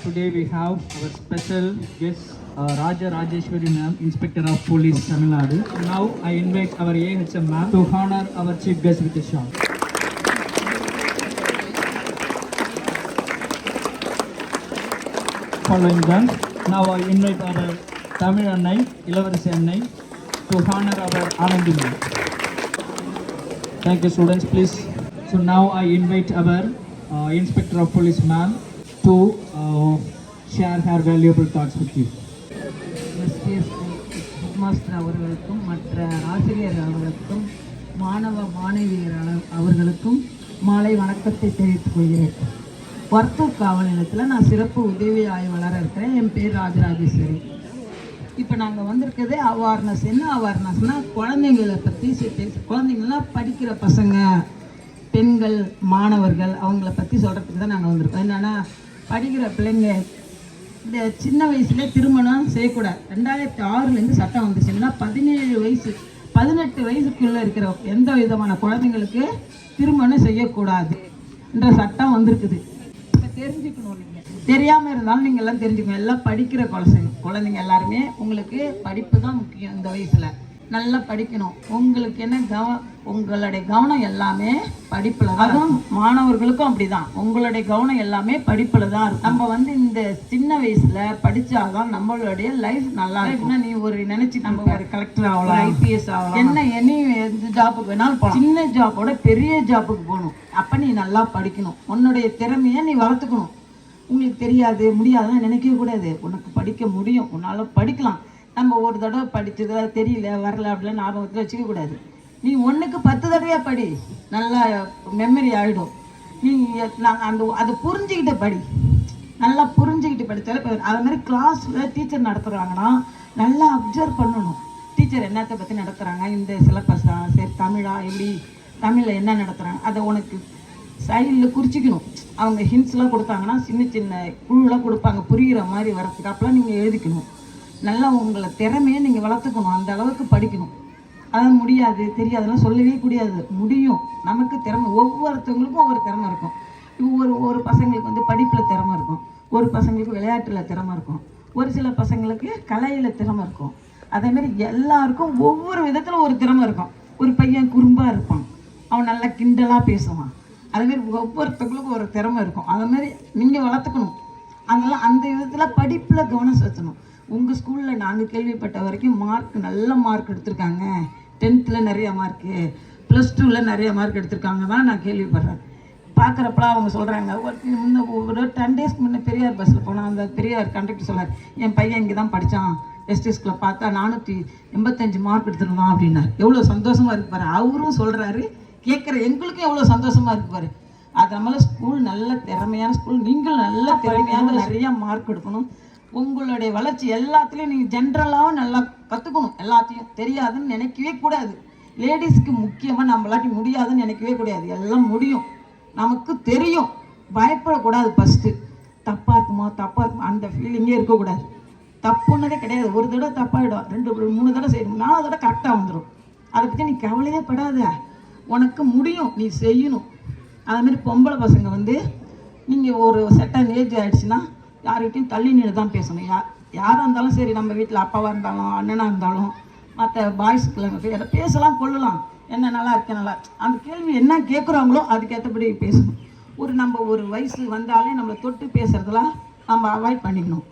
today we have our special guest, Raja Rajeshwari ma'am, Inspector of Police, Tamil Nadu. Now I invite our AHM ma'am to honor our chief guest with a shot. Following them, now I invite our Tamil Annai, Ilavarasi Annai, to honor our Anandi ma'am. Thank you, students, please. So now I invite our Inspector of Police ma'am to share her valuable thoughts with you. SBS headmaster அவர்களுக்கும் மற்ற ஆசிரியர் அவர்களுக்கும் மாணவ மாணவியர் அவர்களுக்கும் மாலை வணக்கத்தை தெரிவித்துக் கொள்கிறேன். வர்த்தூர் காவல் நிலையத்தில் நான் சிறப்பு உதவி ஆய்வாளராக இருக்கிறேன். என் பேர் ராஜராஜேஸ்வரி. இப்போ நாங்கள் வந்திருக்கிறதே அவேர்னஸ். என்ன அவேர்னஸ்னால் குழந்தைங்களை பற்றி குழந்தைங்கள்லாம் படிக்கிற பசங்க, பெண்கள், மாணவர்கள் அவங்கள பற்றி சொல்கிறதுக்கு தான் நாங்கள் வந்திருக்கோம். என்னென்னா படிக்கிற பிள்ளைங்க இந்த சின்ன வயசுலேயே திருமணம் செய்யக்கூடாது. 2006 சட்டம் வந்துச்சுன்னா 18 வயசுக்குள்ளே இருக்கிற எந்த விதமான குழந்தைங்களுக்கு திருமணம் செய்யக்கூடாது என்ற சட்டம் வந்திருக்குது. இப்போ தெரிஞ்சுக்கணும். நீங்கள் தெரியாமல் இருந்தாலும் நீங்கள் எல்லாம் தெரிஞ்சுக்கணும். எல்லாம் படிக்கிற குழந்தைங்க எல்லாருமே உங்களுக்கு படிப்பு தான் முக்கியம். இந்த வயசில் நல்லா படிக்கணும். உங்களுக்கு என்ன உங்களுடைய கவனம் எல்லாமே படிப்பில் தான். அதுவும் மாணவர்களுக்கும் அப்படி தான். உங்களுடைய கவனம் எல்லாமே படிப்பில் தான் இருக்கும். நம்ம இந்த சின்ன வயசில் படித்தாதான் நம்மளுடைய லைஃப் நல்லா இருக்குன்னா நீ ஒரு நினச்சி நம்ம ஒரு கலெக்டர் ஆகலாம், ஐபிஎஸ் ஆகலாம், என்ன எந்த ஜாப்புக்கு வேணாலும் போகலாம். சின்ன ஜாப்போட பெரிய ஜாப்புக்கு போகணும். அப்போ நீ நல்லா படிக்கணும். உன்னுடைய திறமையை நீ வளர்த்துக்கணும். உங்களுக்கு தெரியாது முடியாதுன்னு நினைக்கவே கூடாது. உனக்கு படிக்க முடியும், உன்னால் படிக்கலாம். நம்ம ஒரு தடவை படித்தது தெரியல வரல அப்படிலாம் ஞாபகத்தில் வச்சுக்கக்கூடாது. நீ 1க்கு 10 தடவையாக படி, நல்லா மெமரி ஆகிடும். நீ அதை புரிஞ்சுக்கிட்டு படி. நல்லா புரிஞ்சுக்கிட்டு படித்தாலே அது மாதிரி கிளாஸில் டீச்சர் நடத்துகிறாங்கன்னா நல்லா அப்சர்வ் பண்ணணும். டீச்சர் என்னத்தை பற்றி நடத்துகிறாங்க, இந்த சிலபஸா, சரி தமிழா, எப்படி தமிழில் என்ன நடத்துகிறாங்க, அதை உனக்கு சைடில் குறிச்சிக்கணும். அவங்க ஹிண்ட்ஸ்லாம் கொடுத்தாங்கன்னா சின்ன சின்ன குழுலாம் கொடுப்பாங்க புரிகிற மாதிரி வரத்துக்கு. அப்போலாம் நீங்கள் எழுதிக்கணும். நல்லா உங்களை திறமையை நீங்கள் வளர்த்துக்கணும். அந்த அளவுக்கு படிக்கணும். அதாவது முடியாது தெரியாதுலாம் சொல்லவே கூடாது. முடியும். நமக்கு திறமை, ஒவ்வொருத்தவங்களுக்கும் ஒவ்வொரு திறமை இருக்கும். இப்போ ஒரு பசங்களுக்கு படிப்பில் திறமை இருக்கும், ஒரு பசங்களுக்கு விளையாட்டில் திறமை இருக்கும், ஒரு சில பசங்களுக்கு கலையில் திறமை இருக்கும். அதேமாரி எல்லாருக்கும் ஒவ்வொரு விதத்தில் ஒரு திறமை இருக்கும். ஒரு பையன் குறும்பாக இருப்பான், அவன் நல்லா கிண்டலாக பேசுவான். அதேமாரி ஒவ்வொருத்தவங்களுக்கும் ஒரு திறமை இருக்கும். அதேமாரி நீங்கள் வளர்த்துக்கணும். அதனால் அந்த விதத்தில் படிப்பில் கவனம் செலுத்தணும். உங்கள் ஸ்கூலில் நாங்கள் கேள்விப்பட்ட வரைக்கும் நல்ல மார்க் எடுத்திருக்காங்க. 10th நிறைய மார்க்கு, +2 நிறைய மார்க் எடுத்திருக்காங்க தான் நான் கேள்விப்படுறேன். பார்க்குறப்பலாம் அவங்க சொல்கிறாங்க. ஒரு 10 days முன்னே பெரியார் பஸ்ஸில் போனால் அந்த பெரியார் கண்டக்டர் சொல்கிறார், என் பையன் இங்கே தான் படித்தான், எஸ்டிஸ்கில் பார்த்தா 485 மார்க் எடுத்துருந்தான் அப்படின்னாரு. எவ்வளோ சந்தோஷமாக இருக்குப்பாரு. அவரும் சொல்கிறாரு, கேட்குற எங்களுக்கும் எவ்வளோ சந்தோஷமாக இருக்குப்பாரு. அதனால ஸ்கூல் நல்ல திறமையான ஸ்கூல். நீங்களும் நல்ல திறமையான நிறையா மார்க் எடுக்கணும். உங்களுடைய வளர்ச்சி எல்லாத்துலேயும் நீங்கள் ஜென்ரலாகவும் நல்லா கற்றுக்கணும். எல்லாத்தையும் தெரியாதுன்னு நினைக்கவே கூடாது. லேடிஸ்க்கு முக்கியமாக நம்மளாட்டி முடியாதுன்னு நினைக்கவே கூடாது. எல்லாம் முடியும், நமக்கு தெரியும். பயப்படக்கூடாது. ஃபஸ்ட்டு தப்பாக இருக்குமா அந்த ஃபீலிங்கே இருக்கக்கூடாது. தப்புன்னதே கிடையாது. ஒரு தடவை தப்பாகிடும், 2 3 தடவை செய்யணும், 4 தடவை கரெக்டாக வந்துடும். அதை பற்றி நீ கவலையே படாத. உனக்கு முடியும், நீ செய்யணும். அதுமாரி பொம்பளை பசங்க நீங்கள் ஒரு செட்டன் ஏஜ் ஆகிடுச்சுன்னா யார்கிட்டையும் தள்ளி நின்று தான் பேசணும். யாராக இருந்தாலும் சரி, நம்ம வீட்டில் அப்பாவாக இருந்தாலும் அண்ணனாக இருந்தாலும் மற்ற பாய்ஸுக்குள்ள பேசலாம், கொள்ளலாம். என்ன நல்லா இருக்கேன் நல்லா, அந்த கேள்வி என்ன கேட்குறாங்களோ அதுக்கேற்றபடி பேசணும். நம்ம ஒரு வயசு வந்தாலே நம்மளை தொட்டு பேசுகிறதுலாம் நம்ம அவாய்ட் பண்ணிக்கணும்.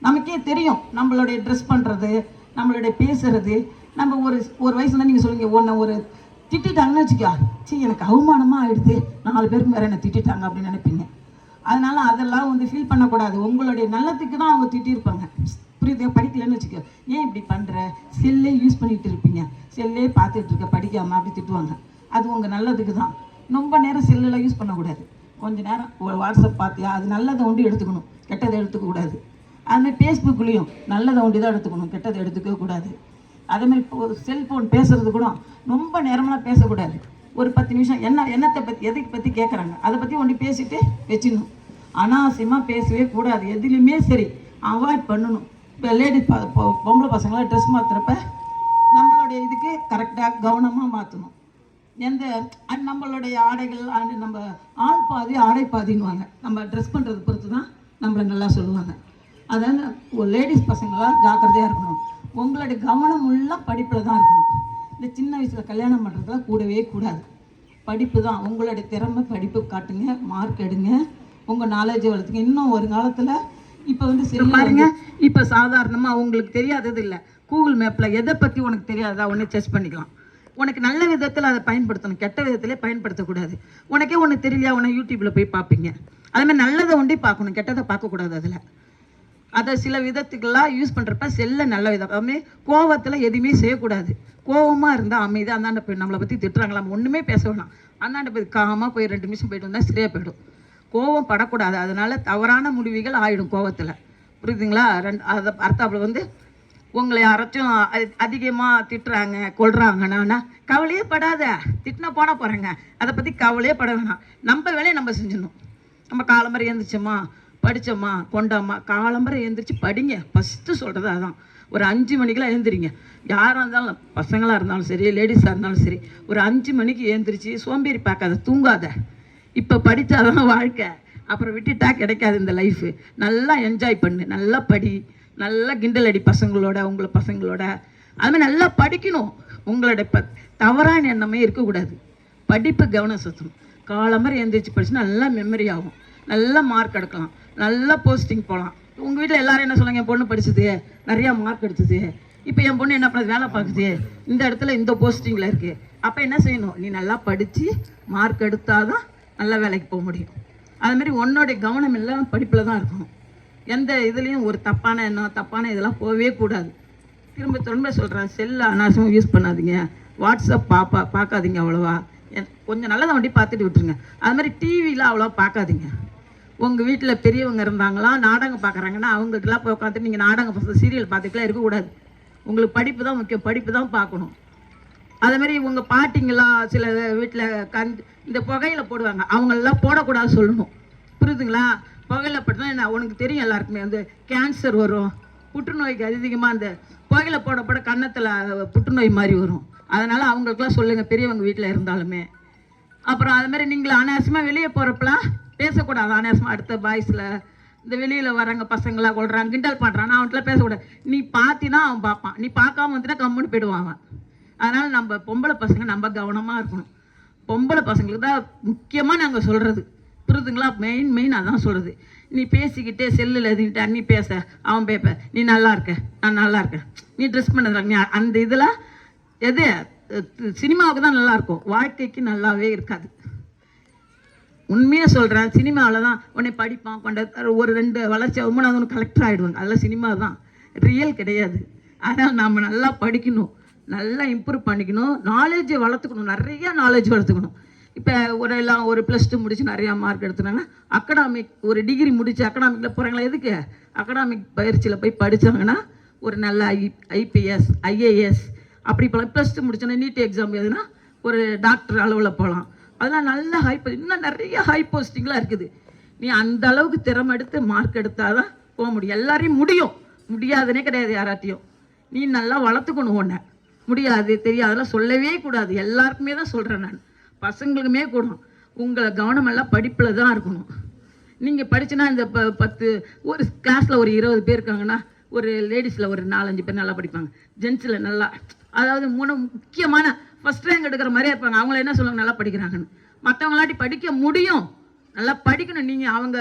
நமக்கே தெரியும் நம்மளுடைய ட்ரெஸ் பண்ணுறது, நம்மளுடைய பேசுகிறது. நம்ம ஒரு வயசுல நீங்கள் சொல்லுங்கள், ஒன்று ஒரு திட்டாங்கன்னு வச்சுக்கா, சரி எனக்கு அவமானமாக ஆகிடுது, 4 பேருக்கு வேறு என்ன திட்டாங்க அப்படின்னு நினைப்பீங்க. அதனால் அதெல்லாம் ஃபீல் பண்ணக்கூடாது. உங்களுடைய நல்லத்துக்கு தான் அவங்க திட்டிருப்பாங்க. புரியுது? படிக்கலன்னு வச்சுக்க, ஏன் இப்படி பண்ணுற, செல்லே யூஸ் பண்ணிகிட்டு இருப்பீங்க, செல்லே பார்த்துட்டு இருக்க படிக்காமல் அப்படி திட்டுவாங்க. அது உங்கள் நல்லதுக்கு தான். ரொம்ப நேரம் செல்லெல்லாம் யூஸ் பண்ணக்கூடாது. கொஞ்சம் நேரம் ஒரு வாட்ஸ்அப் பார்த்தியா, அது நல்லதை ஒண்டி எடுத்துக்கணும், கெட்டதை எடுத்துக்கக்கூடாது. அதுமாதிரி ஃபேஸ்புக்லேயும் நல்லதை ஒண்டி தான் எடுத்துக்கணும், கெட்டதை எடுத்துக்க கூடாது. அதேமாதிரி ஒரு செல்ஃபோன் பேசுகிறது கூட ரொம்ப நேரமெல்லாம் பேசக்கூடாது. ஒரு 10 நிமிஷம் என்னத்தை பற்றி எதுக்கு பற்றி கேட்குறாங்க அதை பற்றி ஒன்று பேசிட்டு வச்சிடணும். அனாவசியமாக பேசவே கூடாது. எதுலேயுமே சரி அவாய்ட் பண்ணணும். இப்போ லேடிஸ் பொம்பளை பசங்களாம் ட்ரெஸ் மாற்றுறப்ப நம்மளுடைய இதுக்கு கரெக்டாக கவனமாக மாற்றணும். நம்மளுடைய ஆடைகள் நம்ம ஆள் பாதி ஆடை பாதின்னுவாங்க. நம்ம ட்ரெஸ் பண்ணுறது பொறுத்து தான் நம்மளை நல்லா சொல்லுவாங்க. அதனால் லேடிஸ் பசங்களாம் ஜாக்கிரதையாக இருக்கணும். உங்களுடைய கவனம் உள்ள படிப்பில் தான் இருக்கணும். இந்த சின்ன வயசில் கல்யாணம் பண்ணுறதுலாம் கூடவே கூடாது. படிப்பு தான். உங்களுடைய திறமை படிப்பு காட்டுங்க, மார்க் எடுங்க, உங்கள் நாலேஜை வளர்த்துங்க. இன்னும் ஒரு காலத்தில் இப்போ வந்து சரி பாருங்க, இப்போ சாதாரணமாக உங்களுக்கு தெரியாதது இல்லை, கூகுள் மேப்பில் எதை பற்றி உனக்கு தெரியாதா ஒன்று செக் பண்ணிக்கலாம். உனக்கு நல்ல விதத்தில் அதை பயன்படுத்தணும், கெட்ட விதத்திலே பயன்படுத்தக்கூடாது. உனக்கே ஒன்று தெரியலையா, உன்னை யூடியூப்பில் போய் பார்ப்பீங்க. அதேமாதிரி நல்லதை ஒண்டி பார்க்கணும், கெட்டதை பார்க்கக்கூடாது. அதில் அதை சில விதத்துக்கெல்லாம் யூஸ் பண்ணுறப்ப செல்ல நல்ல விதம். அதுமாதிரி கோவத்தில் எதுவுமே செய்யக்கூடாது. கோவமாக இருந்தால் அமைதி, அந்தாண்ட போய் நம்மளை பற்றி திட்டுறாங்களா ஒன்றுமே பேச வேணாம், அந்தாண்ட போய் காமாக போய் 2 நிமிஷம் போயிட்டு வந்தால் சரியாக போயிடும். கோவம் படக்கூடாது, அதனால் தவறான முடிவுகள் ஆகிடும் கோவத்தில். புரியுதுங்களா? அதை அர்த்தாப்புல வந்து உங்களை யாராச்சும் அதிகமாக திட்டுறாங்க கொள்றாங்கன்னா கவலையே படாத, திட்டினா போனால் போகிறேங்க, அதை பற்றி கவலையே பட வேணாம். நம்ம வேலையை நம்ம செஞ்சிடணும். நம்ம காலம்பரை எழுந்திரிச்சோமா, படித்தோமா, கொண்டாமா. காலம்பரை எழுந்திரிச்சு படிங்க. ஃபஸ்ட்டு சொல்கிறது அதான். ஒரு 5 மணிக்கெலாம் எழுந்திரிங்க. யாராக இருந்தாலும், பசங்களாக இருந்தாலும் சரி, லேடிஸாக இருந்தாலும் சரி, ஒரு 5 மணிக்கு எழுந்திரிச்சு சோம்பேறி பார்க்காத, தூங்காத. இப்போ படித்தாதான் வாழ்க்கை, அப்புறம் விட்டுட்டா கிடைக்காது இந்த லைஃபு. நல்லா என்ஜாய் பண்ணு, நல்லா படி, நல்லா கிண்டல் அடி பசங்களோட, உங்களை பசங்களோட. அதுமாதிரி நல்லா படிக்கணும். உங்களோட தவறான எண்ணமே இருக்கக்கூடாது. படிப்பு கவனம் செலுத்தணும். காலம்பரை எழுந்திரிச்சு படிச்சு நல்லா மெமரி ஆகும், நல்லா மார்க் எடுக்கலாம், நல்லா போஸ்டிங் போகலாம். உங்கள் வீட்டில் எல்லாரும் என்ன சொல்லுங்க, என் பொண்ணு படிச்சது நிறையா மார்க் எடுத்தது, இப்போ என் பொண்ணு என்ன பண்ணுறது, வேலை பார்க்குது, இந்த இடத்துல இந்த போஸ்டிங்கில் இருக்குது. அப்போ என்ன செய்யணும், நீ நல்லா படித்து மார்க் எடுத்தால் தான் நல்ல வேலைக்கு போக முடியும். அதுமாதிரி உன்னோடைய கவனம் எல்லாம் படிப்பில் தான் இருக்கணும். எந்த இதுலேயும் ஒரு தப்பான எண்ணம், தப்பான இதெல்லாம் போகவே கூடாது. திரும்ப சொல்கிறேன், செல்லை அனாவசியமாக யூஸ் பண்ணாதீங்க. வாட்ஸ்அப் பார்க்காதீங்க அவ்வளோவா. கொஞ்சம் நல்லதை வண்டி பார்த்துட்டு விட்டுருங்க. அது மாதிரி டிவியில் அவ்வளோவா பார்க்காதீங்க. உங்கள் வீட்டில் பெரியவங்க இருந்தாங்களா, நாடகம் பார்க்குறாங்கன்னா அவங்களுக்குலாம் போய் உட்காந்துட்டு நீங்கள் நாடகம் பார்த்து சீரியல் பார்த்துக்கலாம் இருக்கக்கூடாது. உங்களுக்கு படிப்பு தான் முக்கியம், படிப்பு தான் பார்க்கணும். அதேமாதிரி உங்கள் பாட்டிங்களாம் சில வீட்டில் இந்த புகையில் போடுவாங்க, அவங்களெல்லாம் போடக்கூடாது சொல்லணும். புரியுதுங்களா? புகையில் போட்டா என்ன, உனக்கு தெரியும் எல்லாருக்குமே அந்த கேன்சர் வரும், புற்றுநோய்க்கு அதிகமாக அந்த புகையில போட கன்னத்தில் புற்றுநோய் மாதிரி வரும். அதனால் அவங்களுக்குலாம் சொல்லுங்கள், பெரியவங்க வீட்டில் இருந்தாலுமே. அப்புறம் அதுமாதிரி நீங்களும் அனாவசியமாக வெளியே போகிறப்பெல்லாம் பேசக்கூடாது. அனாவசியமாக அடுத்த பாய்ஸில் இந்த வெளியில் வராங்க பசங்களாக கொள்கிறாங்க, கிண்டல் பண்ணுறான்னா அவன்கிட்டலாம் பேசக்கூடாது. நீ பார்த்தினா அவன் பார்ப்பான், நீ பார்க்காம வந்துட்டா கம்முன்னு போயிடுவான் அவன். அதனால் நம்ம பொம்பளை பசங்க நம்ம கவனமாக இருக்கணும். பொம்பளை பசங்களுக்கு தான் முக்கியமாக நாங்கள் சொல்கிறது. புரியுதுங்களா? மெயின் அதான் சொல்கிறது. நீ பேசிக்கிட்டே செல்லில் எழுதிக்கிட்டு நீ பேச, அவன் பேப்ப, நீ நல்லா இருக்க, நான் நல்லா இருக்கேன், நீ ட்ரெஸ் பண்ணது, நீ அந்த இதில் எது சினிமாவுக்கு தான் நல்லாயிருக்கும், வாழ்க்கைக்கு நல்லாவே இருக்காது. உண்மையாக சொல்கிறேன், சினிமாவில் தான் உன்னை படிப்பான் கொண்ட ஒரு 2 வளர்ச்சி 3வது ஒன்று கலெக்டர் ஆகிடுவாங்க. அதெல்லாம் சினிமா தான், ரியல் கிடையாது. அதனால் நம்ம நல்லா படிக்கணும், நல்லா இம்ப்ரூவ் பண்ணிக்கணும், நாலேஜை வளர்த்துக்கணும், நிறையா நாலேஜ் வளர்த்துக்கணும். இப்போ ஒரு +2 முடிச்சு நிறையா மார்க் எடுத்துனாங்கன்னா அகடாமிக் ஒரு டிகிரி முடிச்சு அகடாமிக்கில் போகிறாங்களா, எதுக்கு அகடாமிக் பயிற்சியில் போய் படித்தாங்கன்னா ஒரு நல்ல IPS IAS அப்படி போகலாம். +2 முடிச்சோன்னா நீட் எக்ஸாம் எதுனா ஒரு டாக்டர் அளவில் போகலாம். அதெல்லாம் நல்ல இன்னும் நிறைய ஹை போஸ்டிங்லாம் இருக்குது. நீ அந்த அளவுக்கு திறமை எடுத்து மார்க் எடுத்தால் தான் போக முடியும். எல்லாரையும் முடியாதுன்னே கிடையாது யாராட்டையும். நீ நல்லா வளர்த்துக்கணும். ஒன்று முடியாது தெரியாதெல்லாம் சொல்லவே கூடாது. எல்லாருக்குமே தான் சொல்கிறேன் நான், பசங்களுக்குமே கூட. உங்களை கவனமெல்லாம் படிப்பில் தான் இருக்கணும். நீங்கள் படிச்சுன்னா இந்த 10 ஒரு கிளாஸில் ஒரு 20 பேர் இருக்காங்கன்னா ஒரு லேடிஸில் ஒரு 4-5 பேர் நல்லா படிப்பாங்க, ஜென்ஸில் நல்லா, அதாவது முக்கியமான ஃபஸ்ட் ரேங்க் எடுக்கிற மாதிரியே இருப்பாங்க. அவங்கள என்ன சொல்லுவாங்க, நல்லா படிக்கிறாங்கன்னு. மற்றவங்களாட்டி படிக்க முடியும், நல்லா படிக்கணும். நீங்கள் அவங்க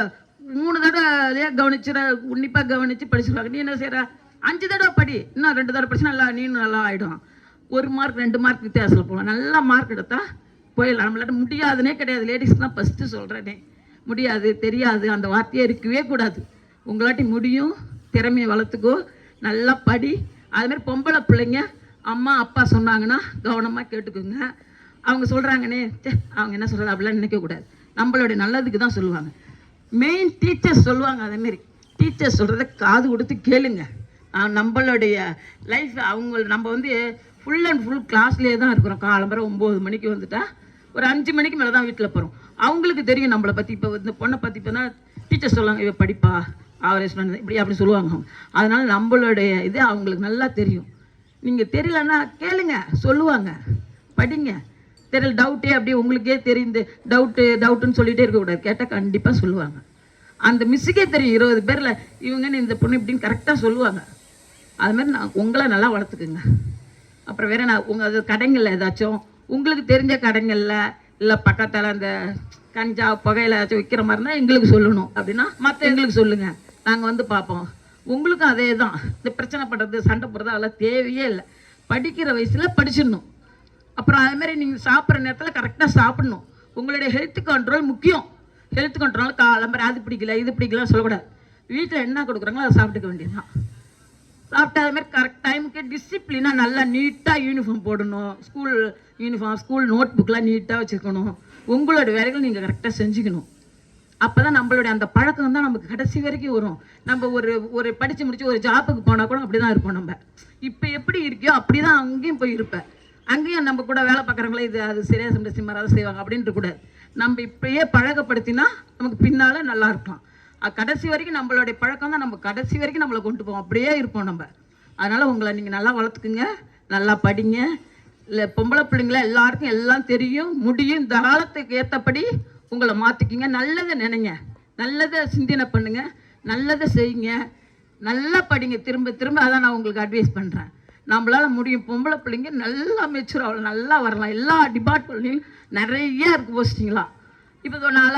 3 தடவை கவனிச்சுற உன்னிப்பாக கவனித்து படிச்சுருவாங்க. நீ என்ன செய்கிற, 5 தடவை படி, இன்னும் 2 தடவை படிச்சு நல்லா நீனும் நல்லா ஆகிடும். 1 மார்க் 2 மார்க் வித்தியாசத்தில் போகலாம். நல்லா மார்க் எடுத்தால் போயிடலாம். நம்மளாட்ட முடியாதுன்னே கிடையாது. லேடிஸ் தான் ஃபஸ்ட்டு சொல்கிறேனே, முடியாது தெரியாது அந்த வார்த்தையே இருக்கவே கூடாது. உங்களாட்டி முடியும், திறமையை வளர்த்துக்கோ, நல்லா படி. அதுமாதிரி பொம்பளை பிள்ளைங்க அம்மா அப்பா சொன்னாங்கன்னா கவனமாக கேட்டுக்கோங்க. அவங்க சொல்கிறாங்கன்னே அவங்க என்ன சொல்கிறது அப்படிலாம் நினைக்கக்கூடாது. நம்மளுடைய நல்லதுக்கு தான் சொல்லுவாங்க. மெயின் டீச்சர்ஸ் சொல்லுவாங்க, அதேமாரி டீச்சர்ஸ் சொல்கிறத காது கொடுத்து கேளுங்க. நம்மளுடைய லைஃப் நம்ம வந்து ஃபுல் அண்ட் ஃபுல் கிளாஸ்லேயே தான் இருக்கிறோம். காலம்பரம் 9 மணிக்கு வந்துட்டா ஒரு 5 மணிக்கு மேலே தான் வீட்டில் போகிறோம். அவங்களுக்கு தெரியும் நம்மளை பற்றி. இப்போ இந்த பொண்ணை பற்றி இப்போனா டீச்சர்ஸ் சொல்லுவாங்க, இவ படிப்பா ஆவரேஜ் இப்படி அப்படி சொல்லுவாங்க. அதனால் நம்மளுடைய இது அவங்களுக்கு நல்லா தெரியும். நீங்கள் தெரியலன்னா கேளுங்க, சொல்லுவாங்க, படிங்க. தெரியல டவுட்டே அப்படியே உங்களுக்கே தெரிந்து டவுட்டுன்னு சொல்லிகிட்டே இருக்கக்கூடாது. கேட்டால் கண்டிப்பாக சொல்லுவாங்க. அந்த மிஸ்ஸுக்கே தெரியும் 20 பேரில் இவங்கன்னு இந்த பொண்ணு இப்படின்னு கரெக்டாக சொல்லுவாங்க. அது மாதிரி நான் உங்களை நல்லா வளர்த்துக்குங்க. அப்புறம் வேறு நான் உங்கள் கடைங்களில் ஏதாச்சும் உங்களுக்கு தெரிஞ்ச கடைகளில் இல்லை பக்கத்தில் அந்த கஞ்சா புகையில ஏதாச்சும் விற்கிற மாதிரினா எங்களுக்கு சொல்லணும். அப்படின்னா மற்ற எங்களுக்கு சொல்லுங்கள், நாங்கள் வந்து பார்ப்போம். உங்களுக்கும் அதே தான். இந்த பிரச்சனை பண்ணுறது சண்டை போடுறது அதெல்லாம் தேவையே இல்லை. படிக்கிற வயசில் படிச்சிடணும். அப்புறம் அதுமாதிரி நீங்கள் சாப்பிட்ற நேரத்தில் கரெக்டாக சாப்பிட்ணும். உங்களுடைய ஹெல்த் கண்ட்ரோல் முக்கியம். ஹெல்த் கண்ட்ரோல் காலம்பரை அது பிடிக்கல இது பிடிக்கல சொல்லக்கூடாது. வீட்டில் என்ன கொடுக்குறாங்களோ அதை சாப்பிட்டுக்க வேண்டியதுதான். சாப்பிட்டு அதுமாதிரி கரெக்ட் டைமுக்கு டிசிப்ளினாக நல்லா நீட்டாக யூனிஃபார்ம் போடணும். ஸ்கூல் யூனிஃபார்ம் ஸ்கூல் நோட் புக்கெலாம் நீட்டாக வச்சுருக்கணும். உங்களோட வேலைகள் நீங்கள் கரெக்டாக செஞ்சுக்கணும். அப்போ தான் நம்மளுடைய அந்த பழக்கம் தான் நமக்கு கடைசி வரைக்கும் வரும். நம்ம ஒரு படித்து முடிச்சு ஒரு ஜாப்புக்கு போனால் கூட அப்படி தான் இருப்போம். நம்ம இப்போ எப்படி இருக்கியோ அப்படி தான் அங்கேயும் போய் இருப்பேன். அங்கேயும் நம்ம கூட வேலை பார்க்குறவங்களே இது அது சரியாக செஞ்ச சிம்மராக செய்வாங்க அப்படின்ட்டு கூடாது. நம்ம இப்பயே பழகப்படுத்தினா நமக்கு பின்னால் நல்லா இருக்கலாம். கடைசி வரைக்கும் நம்மளுடைய பழக்கம் தான் நம்ம கடைசி வரைக்கும் நம்மளை கொண்டு போவோம். அப்படியே இருப்போம் நம்ம. அதனால் உங்களை நீங்கள் நல்லா வளர்த்துக்குங்க, நல்லா படிங்க. இல்லை பொம்பளை பிள்ளைங்கள எல்லாருக்கும் எல்லாம் தெரியும் முடியும். இந்த காலத்துக்கு ஏற்றபடி உங்களை மாற்றிக்கிங்க. நல்லதை நினைங்க, நல்லதை சிந்தனை பண்ணுங்கள், நல்லதை செய்யுங்க, நல்லா படிங்க. திரும்ப திரும்ப அதான் நான் உங்களுக்கு அட்வைஸ் பண்ணுறேன். நம்மளால் முடியும். பொம்பளை பிள்ளைங்க நல்லா மெச்சூர் ஆகலாம், நல்லா வரலாம். எல்லா டிபார்ட்மெண்ட்லையும் நிறைய இருக்குது போஸ்டிங்களாம். இப்போ நான்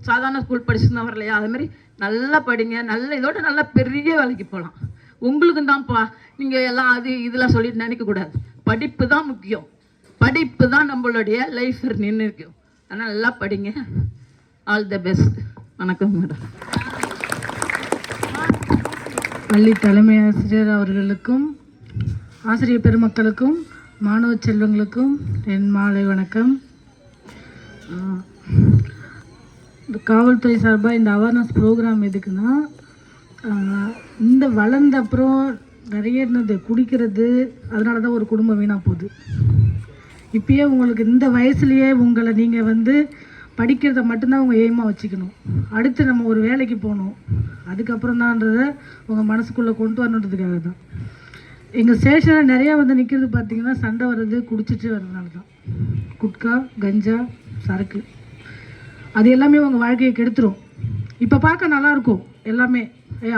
சாதாரண ஸ்கூல் படிச்சுருந்தா வரலையா, அதுமாதிரி நல்லா படிங்க. நல்ல இதோட நல்லா பெரிய வேலைக்கு போகலாம். உங்களுக்கும் தான்ப்பா. நீங்கள் எல்லாம் அது இதெல்லாம் சொல்லிட்டு நினைக்கக்கூடாது. படிப்பு தான் முக்கியம். படிப்பு தான் நம்மளுடைய லைஃப் நின்று இருக்கும். அதனால் நல்லா படிங்க. All the best. வணக்கம் மேடம். பள்ளி தலைமை ஆசிரியர் அவர்களுக்கும் ஆசிரியர் பெருமக்களுக்கும் மாணவ செல்வங்களுக்கும் என் மாலை வணக்கம். இந்த காவல்துறை சார்பாக இந்த அவேர்னஸ் ப்ரோக்ராம் எதுக்குன்னா, இந்த வளர்ந்த அப்புறம் நிறைய என்னது குடிக்கிறது, அதனால தான் ஒரு குடும்பம் வீணாக போகுது. இப்பயே உங்களுக்கு இந்த வயசுலேயே உங்களை நீங்கள் வந்து படிக்கிறத மட்டும்தான் உங்கள் எய்மாக வச்சுக்கணும். அடுத்து நம்ம ஒரு வேலைக்கு போகணும், அதுக்கப்புறம் தான்றதை உங்கள் மனசுக்குள்ளே கொண்டு வரணுன்றதுக்காக தான். எங்கள் ஸ்டேஷனில் நிறையா வந்து நிற்கிறது பார்த்திங்கன்னா சண்டை வர்றது குடிச்சிட்டு வர்றதுனால தான். குட்கா, கஞ்சா, சரக்கு, அது எல்லாமே உங்கள் வாழ்க்கையை கெடுத்துரும். இப்போ பார்க்க நல்லாயிருக்கும் எல்லாமே.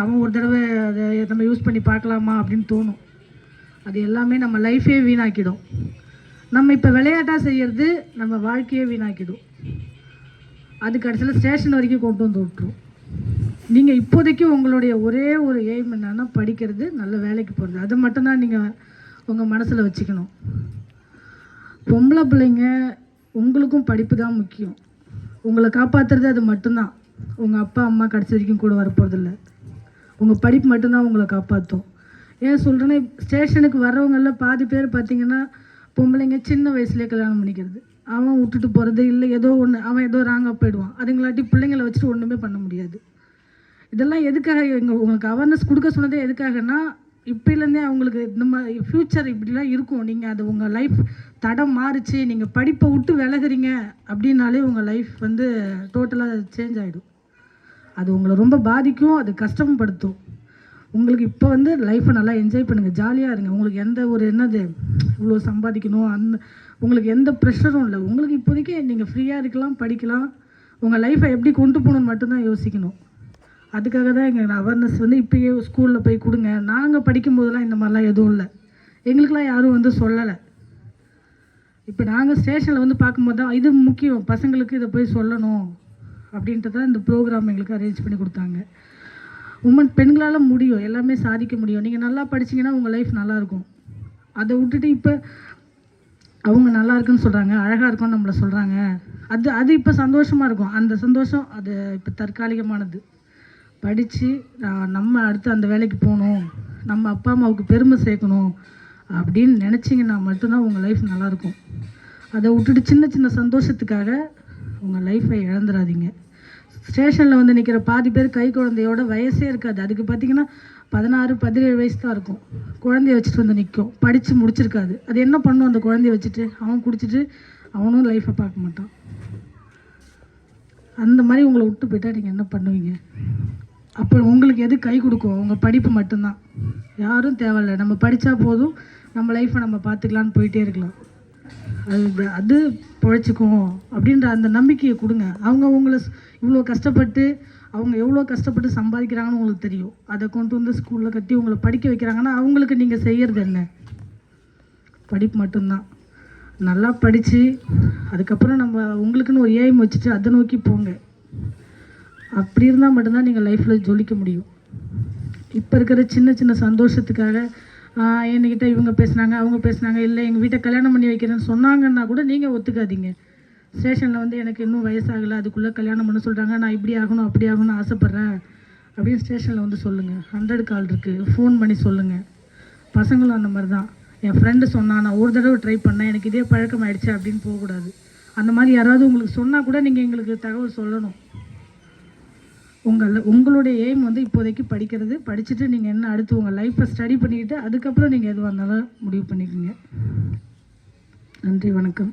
அவன் ஒரு தடவை அதை நம்ம யூஸ் பண்ணி பார்க்கலாமா அப்படின்னு தோணும். அது எல்லாமே நம்ம லைஃபே வீணாக்கிடும். நம்ம இப்போ விளையாட்டாக செய்கிறது நம்ம வாழ்க்கையே வீணாக்கிடும். அது கடைசியில் ஸ்டேஷன் வரைக்கும் கொண்டு வந்து விட்டுரும். நீங்கள் இப்போதைக்கு உங்களுடைய ஒரே ஒரு எய்ம் என்னன்னா படிக்கிறது, நல்ல வேலைக்கு போகிறது. அதை மட்டும்தான் நீங்கள் உங்கள் மனசில் வச்சுக்கணும். பொம்பளை பிள்ளைங்க உங்களுக்கும் படிப்பு தான் முக்கியம். உங்களை காப்பாற்றுறது அது மட்டும்தான். உங்கள் அப்பா அம்மா கடைசி வரைக்கும் கூட வரப்போகிறதில்ல. உங்கள் படிப்பு மட்டும்தான் உங்களை காப்பாற்றும். ஏன் சொல்கிறேன்னா, ஸ்டேஷனுக்கு வர்றவங்களில் பாதி பேர் பார்த்திங்கன்னா பொம்பளைங்க சின்ன வயசுலேயே கல்யாணம் பண்ணிக்கிறது. அவன் விட்டுட்டு போகிறது, இல்லை ஏதோ ஒன்று அவன் ஏதோ ராங்காக போயிடுவான். அதுங்களாட்டி பிள்ளைங்களை வச்சுட்டு ஒன்றுமே பண்ண முடியாது. இதெல்லாம் எதுக்காக உங்களுக்கு அவேர்னஸ் கொடுக்க சொன்னதே எதுக்காகனா, இப்போலேருந்தே அவங்களுக்கு இந்த மாதிரி ஃப்யூச்சர் இப்படிலாம் இருக்கும். நீங்கள் அது உங்கள் லைஃப் தடம் மாறிச்சு, நீங்கள் படிப்பை விட்டு விலகுறீங்க அப்படின்னாலே உங்கள் லைஃப் வந்து டோட்டலாக சேஞ்ச் ஆகிடும். அது உங்களை ரொம்ப பாதிக்கும், அது கஷ்டப்படுத்தும். உங்களுக்கு இப்போ வந்து லைஃப்பை நல்லா என்ஜாய் பண்ணுங்கள், ஜாலியாக இருங்க. உங்களுக்கு எந்த ஒரு என்னது இவ்வளோ சம்பாதிக்கணும் அந்த உங்களுக்கு எந்த ப்ரெஷரும் இல்லை. உங்களுக்கு இப்போதைக்கு நீங்கள் ஃப்ரீயாக இருக்கலாம், படிக்கலாம். உங்கள் லைஃப்பை எப்படி கொண்டு போகணுன்னு மட்டும்தான் யோசிக்கணும். அதுக்காக தான் எங்கள் அவேர்னஸ் வந்து இப்போயே ஸ்கூலில் போய் கொடுங்க. நாங்கள் படிக்கும்போதெல்லாம் இந்த மாதிரிலாம் எதுவும் இல்லை. எங்களுக்கெல்லாம் யாரும் வந்து சொல்லலை. இப்போ நாங்கள் ஸ்டேஷனில் வந்து பார்க்கும்போது தான் இது முக்கியம், பசங்களுக்கு இதை போய் சொல்லணும் அப்படின்ட்டு தான் இந்த ப்ரோக்ராம் எங்களுக்கு அரேஞ்ச் பண்ணி கொடுத்தாங்க. பெண்களால் முடியும், எல்லாமே சாதிக்க முடியும். நீங்கள் நல்லா படிச்சிங்கன்னா உங்கள் லைஃப் நல்லாயிருக்கும். அதை விட்டுட்டு இப்போ அவங்க நல்லா இருக்குன்னு சொல்கிறாங்க, அழகாக இருக்கும்னு நம்மளை சொல்கிறாங்க. அது இப்போ சந்தோஷமாக இருக்கும். அந்த சந்தோஷம் அது இப்போ தற்காலிகமானது. படித்து நம்ம அடுத்து அந்த வேலைக்கு போகணும், நம்ம அப்பா அம்மாவுக்கு பெருமை சேர்க்கணும் அப்படின்னு நினச்சிங்கன்னா மட்டும்தான் உங்கள் லைஃப் நல்லாயிருக்கும். அதை விட்டுட்டு சின்ன சின்ன சந்தோஷத்துக்காக உங்கள் லைஃப்பை இழந்துடாதீங்க. ஸ்டேஷனில் வந்து நிற்கிற பாதி பேர் கை குழந்தையோட வயசே இருக்காது. அதுக்கு பார்த்திங்கன்னா 16-17 வயசு தான் இருக்கும். குழந்தைய வச்சுட்டு வந்து நிற்கும், படித்து முடிச்சிருக்காது. அது என்ன பண்ணும் அந்த குழந்தைய வச்சுட்டு? அவன் குடிச்சிட்டு அவனும் லைஃப்பை பார்க்க மாட்டான். அந்த மாதிரி உங்களை விட்டு போயிட்டா நீங்கள் என்ன பண்ணுவீங்க? அப்போ உங்களுக்கு எது கை கொடுக்கும்? உங்கள் படிப்பு மட்டும்தான். யாரும் தேவையில்லை, நம்ம படித்தா போதும், நம்ம லைஃப்பை நம்ம பார்த்துக்கலான்னு போயிட்டே இருக்கலாம். அது பொழைச்சிக்கும் அப்படின்ற அந்த நம்பிக்கையை கொடுங்க. அவங்க உங்களை இவ்வளோ கஷ்டப்பட்டு அவங்க எவ்வளோ கஷ்டப்பட்டு சம்பாதிக்கிறாங்கன்னு உங்களுக்கு தெரியும். அதை கொண்டு வந்து ஸ்கூலில் கட்டி உங்களை படிக்க வைக்கிறாங்கன்னா அவங்களுக்கு நீங்கள் செய்கிறது என்ன? படிப்பு மட்டும்தான். நல்லா படித்து அதுக்கப்புறம் நம்ம உங்களுக்குன்னு ஒரு எய்ம் வச்சுட்டு அதை நோக்கி போங்க. அப்படி இருந்தால் மட்டும்தான் நீங்கள் லைஃப்பில் ஜொலிக்க முடியும். இப்போ இருக்கிற சின்ன சின்ன சந்தோஷத்துக்காக என்கிட்ட இவங்க பேசுனாங்க அவங்க பேசுனாங்க, இல்லை எங்கள் வீட்டை கல்யாணம் பண்ணி வைக்கிறேன்னு சொன்னாங்கன்னா கூட நீங்கள் ஒத்துக்காதீங்க. ஸ்டேஷனில் வந்து எனக்கு இன்னும் வயசாகலை, அதுக்குள்ளே கல்யாணம் பண்ண சொல்கிறாங்க, நான் இப்படி ஆகணும் அப்படி ஆகணும்னு ஆசைப்பட்றேன் அப்படின்னு ஸ்டேஷனில் வந்து சொல்லுங்கள். 100 கால் இருக்குது, ஃபோன் பண்ணி சொல்லுங்கள். பசங்களும் அந்த மாதிரி தான். என் ஃப்ரெண்டு சொன்னான், நான் ஒரு தடவை ட்ரை பண்ணேன், எனக்கு இதே பழக்கம் ஆயிடுச்சு அப்படின்னு போகக்கூடாது. அந்த மாதிரி யாராவது உங்களுக்கு சொன்னால் கூட நீங்கள் எங்களுக்கு தகவல் சொல்லணும். உங்களுடைய எய்ம் வந்து இப்போதைக்கு படிக்கிறது. படிச்சுட்டு நீங்கள் என்ன அடுத்து உங்கள் லைஃப்பை ஸ்டடி பண்ணிக்கிட்டு அதுக்கப்புறம் நீங்கள் எதுவாக இருந்தாலும் முடிவு பண்ணிக்கோங்க. நன்றி, வணக்கம்.